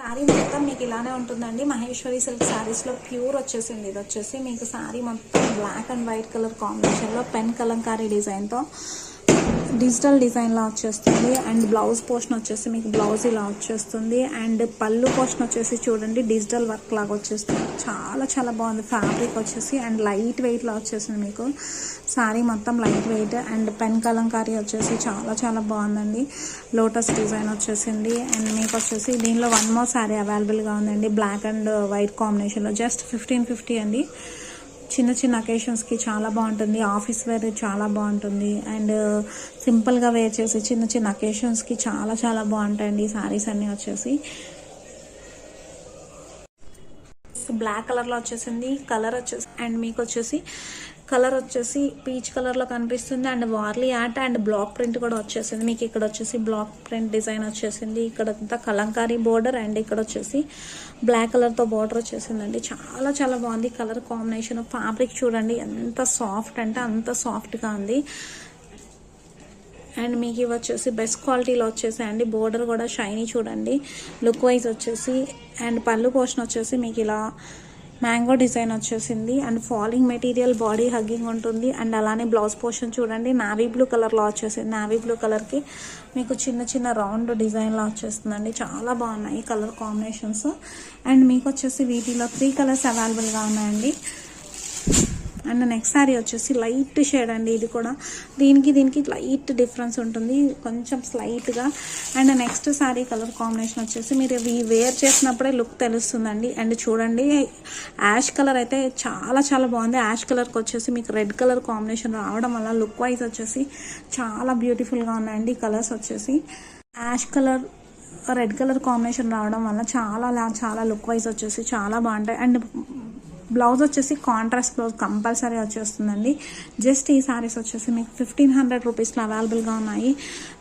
శారీ మొత్తం మీకు ఇలానే ఉంటుందండి. మహేశ్వరి సిల్క్ శారీస్లో ప్యూర్ వచ్చేసింది. ఇది వచ్చేసి మీకు శారీ మొత్తం బ్లాక్ అండ్ వైట్ కలర్ కాంబినేషన్లో పెన్ కలంకారీ డిజైన్తో డిజిటల్ డిజైన్లా వచ్చేస్తుంది. అండ్ బ్లౌజ్ పోర్షన్ వచ్చేసి మీకు బ్లౌజ్ ఇలా వచ్చేస్తుంది. అండ్ పళ్ళు పోర్షన్ వచ్చేసి చూడండి డిజిటల్ వర్క్ లాగా వచ్చేస్తుంది. చాలా చాలా బాగుంది. ఫ్యాబ్రిక్ వచ్చేసి అండ్ లైట్ వెయిట్లో వచ్చేసింది. మీకు శారీ మొత్తం light weight and pen Kalamkari వచ్చేసి చాలా చాలా బాగుందండి. లోటస్ డిజైన్ వచ్చేసింది. అండ్ మీకు వచ్చేసి దీనిలో వన్ మోర్ శారీ అవైలబుల్గా ఉందండి. బ్లాక్ అండ్ వైట్ కాంబినేషన్లో జస్ట్ 1550 అండి. చిన్న చిన్న అకేషన్స్కి చాలా బాగుంటుంది. ఆఫీస్ వేర్ చాలా బాగుంటుంది. అండ్ సింపుల్గా వేర్ చేసి చిన్న చిన్న అకేషన్స్కి చాలా చాలా బాగుంటాయండి ఈ శారీస్ అన్నీ వచ్చేసి. బ్లాక్ కలర్లో వచ్చేసింది. కలర్ వచ్చేసి అండ్ మీకు వచ్చేసి కలర్ వచ్చేసి పీచ్ కలర్లో కనిపిస్తుంది. And Warli art and block print కూడా వచ్చేసింది. మీకు ఇక్కడ వచ్చేసి బ్లాక్ ప్రింట్ డిజైన్ వచ్చేసింది. ఇక్కడ అంతా కలంకారీ బోర్డర్ అండ్ ఇక్కడ వచ్చేసి బ్లాక్ కలర్తో బోర్డర్ వచ్చేసిందండి. చాలా చాలా బాగుంది కలర్ కాంబినేషన్. ఫ్యాబ్రిక్ చూడండి ఎంత సాఫ్ట్ అంటే అంత సాఫ్ట్గా ఉంది. అండ్ మీకు ఇవి వచ్చేసి బెస్ట్ క్వాలిటీలో వచ్చేసాయండి. బోర్డర్ కూడా షైనీ చూడండి లుక్ వైజ్ వచ్చేసి. అండ్ పళ్ళు పోర్షన్ వచ్చేసి మీకు ఇలా మ్యాంగో డిజైన్ వచ్చేసింది. And falling material body hugging ఉంటుంది. అండ్ అలానే బ్లౌజ్ పోర్షన్ చూడండి నావీ బ్లూ కలర్లో వచ్చేసింది. నావీ బ్లూ కలర్కి మీకు చిన్న చిన్న రౌండ్ డిజైన్లో వచ్చేస్తుందండి. చాలా బాగున్నాయి కలర్ కాంబినేషన్స్. అండ్ మీకు వచ్చేసి వీటిలో 3 కలర్స్ అవైలబుల్గా ఉన్నాయండి. అండ్ నెక్స్ట్ శారీ వచ్చేసి లైట్ షేడ్ అండి. ఇది కూడా దీనికి లైట్ డిఫరెన్స్ ఉంటుంది కొంచెం స్లైట్గా. And next sari colour combination వచ్చేసి మీరు ఇవి వేర్ చేసినప్పుడే లుక్ తెలుస్తుందండి. అండ్ చూడండి యాష్ కలర్ అయితే చాలా చాలా బాగుంది. యాష్ కలర్కి వచ్చేసి మీకు రెడ్ కలర్ కాంబినేషన్ రావడం వల్ల లుక్ వైజ్ వచ్చేసి చాలా బ్యూటిఫుల్గా ఉన్నాయండి. కలర్స్ వచ్చేసి ash colour red colour combination రావడం వల్ల చాలా లుక్ వైజ్ వచ్చేసి చాలా బాగుంటాయి. అండ్ బ్లౌజ్ వచ్చేసి కాంట్రాస్ట్ బ్లౌజ్ కంపల్సరీ వచ్చేస్తుందండి. జస్ట్ ఈ శారీస్ వచ్చేసి మీకు 1500 రూపీస్లో అవైలబుల్గా ఉన్నాయి.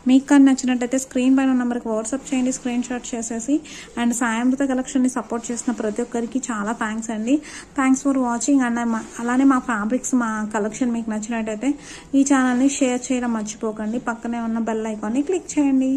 మీకు కానీ నచ్చినట్టయితే స్క్రీన్ పైన నెంబర్కి వాట్సాప్ చేయండి స్క్రీన్ షాట్ చేసేసి. అండ్ సాయంత్ర కలెక్షన్ని సపోర్ట్ చేసిన ప్రతి ఒక్కరికి చాలా థ్యాంక్స్ అండి. Thanks for watching. అండ్ అలానే మా ఫ్యాబ్రిక్స్ మా కలెక్షన్ మీకు నచ్చినట్టయితే ఈ ఛానల్ని షేర్ చేయడం మర్చిపోకండి. పక్కనే ఉన్న బెల్ ఐకాన్ని క్లిక్ చేయండి.